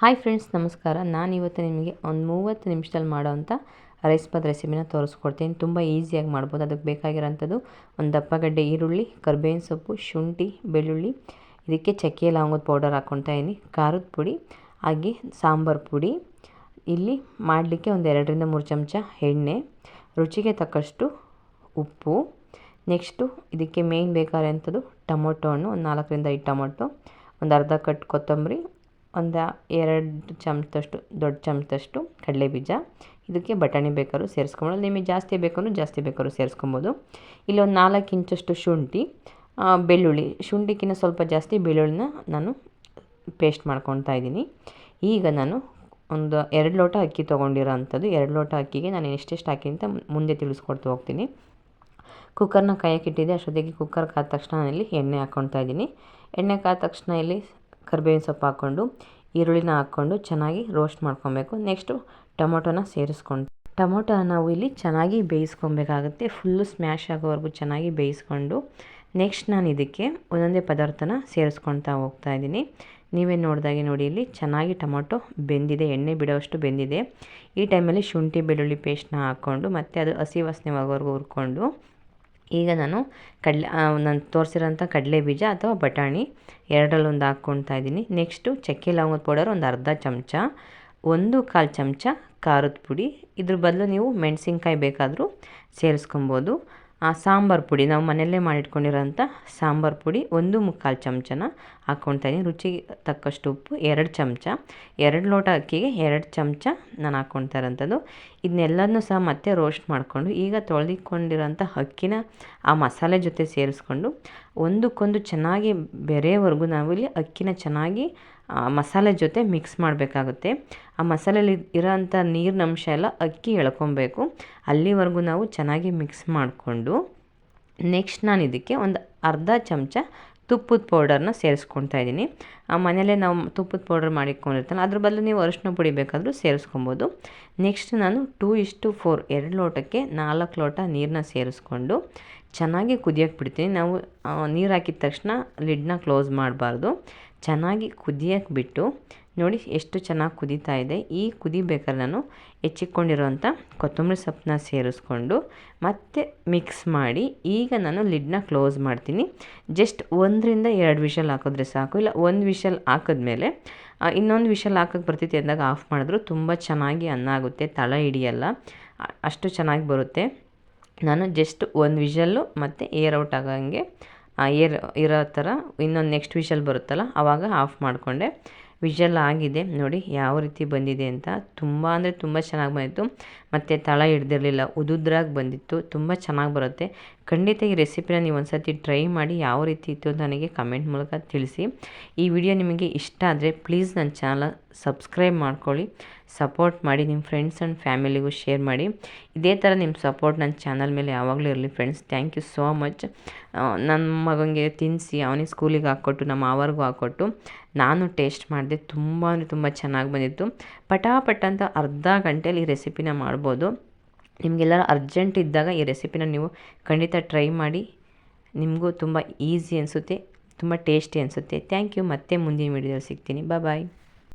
Hi friends, ನಮಸ್ಕಾರ. ನಾನಿವತ್ತು ನಿಮಗೆ ಒಂದು 30 ನಿಮಿಷದಲ್ಲಿ ಮಾಡೋವಂಥ ರೈಸ್ ಬಾತ್ ರೆಸಿಪಿನ ತೋರಿಸ್ಕೊಡ್ತೀನಿ. ತುಂಬ ಈಸಿಯಾಗಿ ಮಾಡ್ಬೋದು. ಅದಕ್ಕೆ ಬೇಕಾಗಿರೋಂಥದ್ದು ಒಂದು ದಪ್ಪಗಡ್ಡೆ ಈರುಳ್ಳಿ, ಕರ್ಬೇವಿನ ಸೊಪ್ಪು, ಶುಂಠಿ, ಬೆಳ್ಳುಳ್ಳಿ, ಇದಕ್ಕೆ ಚಕ್ಕೆ ಲವಂಗದ ಪೌಡರ್ ಹಾಕ್ಕೊಳ್ತಾ ಇದ್ದೀನಿ, ಖಾರದ ಪುಡಿ, ಹಾಗೆ ಸಾಂಬಾರು ಪುಡಿ. ಇಲ್ಲಿ ಮಾಡಲಿಕ್ಕೆ ಒಂದು 2-3 ಚಮಚ ಎಣ್ಣೆ, ರುಚಿಗೆ ತಕ್ಕಷ್ಟು ಉಪ್ಪು. ನೆಕ್ಸ್ಟು ಇದಕ್ಕೆ ಮೇಯ್ನ್ ಬೇಕಾದಂಥದ್ದು ಟೊಮೊಟೊ ಹಣ್ಣು, ಒಂದು 4-5 ಟೊಮೊಟೊ, ಒಂದು ಅರ್ಧ ಕಟ್ ಕೊತ್ತಂಬರಿ, ಒಂದು 2 ಚಮಚದಷ್ಟು ದೊಡ್ಡ ಚಮಚದಷ್ಟು ಕಡಲೆಬೀಜ. ಇದಕ್ಕೆ ಬಟಾಣಿ ಬೇಕಾದ್ರೂ ಸೇರಿಸ್ಕೊಬೋದು, ನಿಮಗೆ ಜಾಸ್ತಿ ಬೇಕಂದ್ರೂ ಜಾಸ್ತಿ ಬೇಕಾದ್ರೂ ಸೇರಿಸ್ಕೊಬೋದು. ಇಲ್ಲಿ ಒಂದು 4 ಇಂಚಷ್ಟು ಶುಂಠಿ, ಬೆಳ್ಳುಳ್ಳಿ, ಶುಂಠಿಗಿಂತ ಸ್ವಲ್ಪ ಜಾಸ್ತಿ ಬೆಳ್ಳುಳ್ಳಿನ ನಾನು ಪೇಸ್ಟ್ ಮಾಡ್ಕೊತಾ ಇದ್ದೀನಿ. ಈಗ ನಾನು ಒಂದು 2 ಲೋಟ ಅಕ್ಕಿ ತೊಗೊಂಡಿರೋ ಅಂಥದ್ದು. 2 ಲೋಟ ಅಕ್ಕಿಗೆ ನಾನು ಎಷ್ಟೆಷ್ಟು ಹಾಕಿ ಅಂತ ಮುಂದೆ ತಿಳಿಸ್ಕೊಡ್ತಾ ಹೋಗ್ತೀನಿ. ಕುಕ್ಕರ್ನ ಕಾಯಕ್ಕಿಟ್ಟಿದ್ದೆ. ಅಷ್ಟೊತ್ತಿಗೆ ಕುಕ್ಕರ್ ಕಾದ ತಕ್ಷಣ ನಾನಿಲ್ಲಿ ಎಣ್ಣೆ ಹಾಕ್ಕೊತಾ ಇದ್ದೀನಿ. ಎಣ್ಣೆ ಕಾದ ತಕ್ಷಣ ಇಲ್ಲಿ ಕರಿಬೇವಿನ ಸೊಪ್ಪು ಹಾಕ್ಕೊಂಡು ಈರುಳ್ಳಿನ ಹಾಕ್ಕೊಂಡು ಚೆನ್ನಾಗಿ ರೋಸ್ಟ್ ಮಾಡ್ಕೊಬೇಕು. ನೆಕ್ಸ್ಟು ಟೊಮೊಟೊನ ಸೇರಿಸ್ಕೊಂಡು ನಾವು ಇಲ್ಲಿ ಚೆನ್ನಾಗಿ ಬೇಯಿಸ್ಕೊಬೇಕಾಗುತ್ತೆ. ಫುಲ್ಲು ಸ್ಮ್ಯಾಶ್ ಆಗೋವರೆಗೂ ಚೆನ್ನಾಗಿ ಬೇಯಿಸ್ಕೊಂಡು ನೆಕ್ಸ್ಟ್ ನಾನು ಇದಕ್ಕೆ ಒಂದೊಂದೇ ಪದಾರ್ಥನ ಸೇರಿಸ್ಕೊಳ್ತಾ ಹೋಗ್ತಾ ಇದ್ದೀನಿ. ನೀವೇ ನೋಡಿದಾಗೆ ನೋಡಿ, ಇಲ್ಲಿ ಚೆನ್ನಾಗಿ ಟೊಮೊಟೊ ಬೆಂದಿದೆ, ಎಣ್ಣೆ ಬಿಡೋವಷ್ಟು ಬೆಂದಿದೆ. ಈ ಟೈಮಲ್ಲಿ ಶುಂಠಿ ಬೆಳ್ಳುಳ್ಳಿ ಪೇಸ್ಟ್ನ ಹಾಕ್ಕೊಂಡು ಮತ್ತೆ ಅದು ಹಸಿ ವಾಸನೆ ಆಗೋವರೆಗೂ ಹುರ್ಕೊಂಡು ಈಗ ನಾನು ನಾನು ತೋರಿಸಿರೋಂಥ ಕಡಲೆ ಬೀಜ ಅಥವಾ ಬಟಾಣಿ ಎರಡರಲ್ಲೊಂದು ಹಾಕ್ಕೊಳ್ತಾ ಇದ್ದೀನಿ. ನೆಕ್ಸ್ಟು ಚಕ್ಕೆ ಲವಂಗದ ಪೌಡರ್ ಒಂದು ಅರ್ಧ ಚಮಚ, 1/4 ಚಮಚ ಖಾರದ ಪುಡಿ. ಇದ್ರ ಬದಲು ನೀವು ಮೆಣಸಿನ್ಕಾಯಿ ಬೇಕಾದರೂ ಸೇರಿಸ್ಕೊಬೋದು. ಸಾಂಬಾರು ಪುಡಿ, ನಾವು ಮನೆಯಲ್ಲೇ ಮಾಡಿಟ್ಕೊಂಡಿರೋಂಥ ಸಾಂಬಾರು ಪುಡಿ 1/4 ಚಮಚನ ಹಾಕ್ಕೊಳ್ತಾ ಇದ್ದೀನಿ. ರುಚಿಗೆ ತಕ್ಕಷ್ಟು ಉಪ್ಪು 2 ಚಮಚ, 2 ಲೋಟ ಅಕ್ಕಿಗೆ 2 ಚಮಚ ನಾನು ಹಾಕ್ಕೊಳ್ತಾ ಇರೋಂಥದ್ದು. ಇದನ್ನೆಲ್ಲನೂ ಸಹ ಮತ್ತೆ ರೋಸ್ಟ್ ಮಾಡಿಕೊಂಡು ಈಗ ತೊಳೆದಿಟ್ಕೊಂಡಿರೋಂಥ ಅಕ್ಕಿನ ಆ ಮಸಾಲೆ ಜೊತೆ ಸೇರಿಸ್ಕೊಂಡು ಒಂದಕ್ಕೊಂದು ಚೆನ್ನಾಗಿ ಬೆರೆಯವರೆಗೂ ನಾವು ಇಲ್ಲಿ ಅಕ್ಕಿನ ಚೆನ್ನಾಗಿ ಮಸಾಲೆ ಜೊತೆ ಮಿಕ್ಸ್ ಮಾಡಬೇಕಾಗುತ್ತೆ. ಆ ಮಸಾಲೆಯಲ್ಲಿ ಇರೋಂಥ ನೀರಿನ ಅಂಶ ಎಲ್ಲ ಅಕ್ಕಿ ಎಳ್ಕೊಬೇಕು. ಅಲ್ಲಿವರೆಗೂ ನಾವು ಚೆನ್ನಾಗಿ ಮಿಕ್ಸ್ ಮಾಡಿಕೊಂಡು ನೆಕ್ಸ್ಟ್ ನಾನು ಇದಕ್ಕೆ ಒಂದು ಅರ್ಧ ಚಮಚ ತುಪ್ಪದ ಪೌಡರ್ನ ಸೇರಿಸ್ಕೊಳ್ತಾ ಇದ್ದೀನಿ. ಮನೆಯಲ್ಲೇ ನಾವು ತುಪ್ಪದ ಪೌಡರ್ ಮಾಡಿಟ್ಕೊಂಡಿರ್ತಾನೆ, ಅದ್ರ ಬದಲು ನೀವು ಅರಿಶಿನ ಪುಡಿ ಬೇಕಾದರೂ ಸೇರಿಸ್ಕೊಬೋದು. ನೆಕ್ಸ್ಟ್ ನಾನು 2:4 2 ಲೋಟಕ್ಕೆ 4 ಲೋಟ ನೀರನ್ನ ಸೇರಿಸ್ಕೊಂಡು ಚೆನ್ನಾಗಿ ಕುದಿಯೋಕ್ಕೆ ಬಿಡ್ತೀನಿ. ನಾವು ನೀರು ಹಾಕಿದ ತಕ್ಷಣ ಲಿಡ್ನ ಕ್ಲೋಸ್ ಮಾಡಬಾರ್ದು. ಚೆನ್ನಾಗಿ ಕುದಿಯೋಕ್ಕೆ ಬಿಟ್ಟು ನೋಡಿ ಎಷ್ಟು ಚೆನ್ನಾಗಿ ಕುದೀತಾ ಇದೆ. ಈ ಕುದಿಬೇಕಾದ್ರೆ ನಾನು ಹೆಚ್ಚಿಕೊಂಡಿರೋಂಥ ಕೊತ್ತಂಬರಿ ಸೊಪ್ಪನ್ನ ಸೇರಿಸ್ಕೊಂಡು ಮತ್ತೆ ಮಿಕ್ಸ್ ಮಾಡಿ ಈಗ ನಾನು ಲಿಡ್ನ ಕ್ಲೋಸ್ ಮಾಡ್ತೀನಿ. ಜಸ್ಟ್ 1-2 ವಿಷಲ್ ಹಾಕಿದ್ರೆ ಸಾಕು. ಇಲ್ಲ 1 ವಿಷಲ್ ಹಾಕಿದ್ಮೇಲೆ ಇನ್ನೊಂದು ವಿಷಲ್ ಹಾಕೋಕ್ಕೆ ಬರ್ತೈತಿ ಅಂದಾಗ ಆಫ್ ಮಾಡಿದ್ರು ತುಂಬ ಚೆನ್ನಾಗಿ ಅನ್ನ ಆಗುತ್ತೆ, ತಳ ಹಿಡಿಯಲ್ಲ, ಅಷ್ಟು ಚೆನ್ನಾಗಿ ಬರುತ್ತೆ. ನಾನು ಜಸ್ಟ್ 1 ವಿಷಲ್ಲು ಮತ್ತು ಏರ್ ಔಟ್ ಆಗೋಂಗೆ ಏರ್ ಇರೋ ಥರ ಇನ್ನೊಂದು ನೆಕ್ಸ್ಟ್ ವಿಷಲ್ ಬರುತ್ತಲ್ಲ ಆವಾಗ ಆಫ್ ಮಾಡಿಕೊಂಡೆ. ವಿಷಲ್ ಆಗಿದೆ ನೋಡಿ ಯಾವ ರೀತಿ ಬಂದಿದೆ ಅಂತ. ತುಂಬ ಅಂದರೆ ತುಂಬ ಚೆನ್ನಾಗಿ ಬಂದಿತ್ತು, ಮತ್ತು ತಳ ಹಿಡ್ದಿರಲಿಲ್ಲ, ಉದುದ್ರಾಗಿ ಬಂದಿತ್ತು. ತುಂಬ ಚೆನ್ನಾಗಿ ಬರುತ್ತೆ. ಖಂಡಿತ ಈ ರೆಸಿಪಿನ ನೀವು ಒಂದು ಸರ್ತಿ ಟ್ರೈ ಮಾಡಿ ಯಾವ ರೀತಿ ಇತ್ತು ಅಂತ ನನಗೆ ಕಮೆಂಟ್ ಮೂಲಕ ತಿಳಿಸಿ. ಈ ವಿಡಿಯೋ ನಿಮಗೆ ಇಷ್ಟ ಆದರೆ ಪ್ಲೀಸ್ ನನ್ನ ಚಾನಲ್ ಸಬ್ಸ್ಕ್ರೈಬ್ ಮಾಡ್ಕೊಳ್ಳಿ, ಸಪೋರ್ಟ್ ಮಾಡಿ, ನಿಮ್ಮ ಫ್ರೆಂಡ್ಸ್ ಆ್ಯಂಡ್ ಫ್ಯಾಮಿಲಿಗೂ ಶೇರ್ ಮಾಡಿ. ಇದೇ ಥರ ನಿಮ್ಮ ಸಪೋರ್ಟ್ ನನ್ನ ಚಾನಲ್ ಮೇಲೆ ಯಾವಾಗಲೂ ಇರಲಿ friends. Thank you so much. ನನ್ನ ಮಗನಿಗೆ ತಿನ್ನಿಸಿ ಅವನಿಗೆ ಸ್ಕೂಲಿಗೆ ಹಾಕ್ಕೊಟ್ಟು ನಮ್ಮ ಮಾವರಿಗೂ ಹಾಕ್ಕೊಟ್ಟು ನಾನು ಟೇಸ್ಟ್ ಮಾಡಿದೆ. ತುಂಬ ಅಂದರೆ ತುಂಬ ಚೆನ್ನಾಗಿ ಬಂದಿತ್ತು. ಪಟಾಪಟ್ ಅಂತ ಅರ್ಧ ಗಂಟೆಯಲ್ಲಿ ಈ ರೆಸಿಪಿನ ಮಾಡ್ಬೋದು. ನಿಮಗೆಲ್ಲರ ಅರ್ಜೆಂಟ್ ಇದ್ದಾಗ ಈ ರೆಸಿಪಿನ ನೀವು ಖಂಡಿತ ಟ್ರೈ ಮಾಡಿ. ನಿಮಗೂ ತುಂಬ ಈಸಿ ಅನಿಸುತ್ತೆ, ತುಂಬ ಟೇಸ್ಟಿ ಅನಿಸುತ್ತೆ. Thank you. ಮತ್ತೆ ಮುಂದಿನ ವಿಡಿಯೋದಲ್ಲಿ ಸಿಗ್ತೀನಿ. ಬಾಯ್.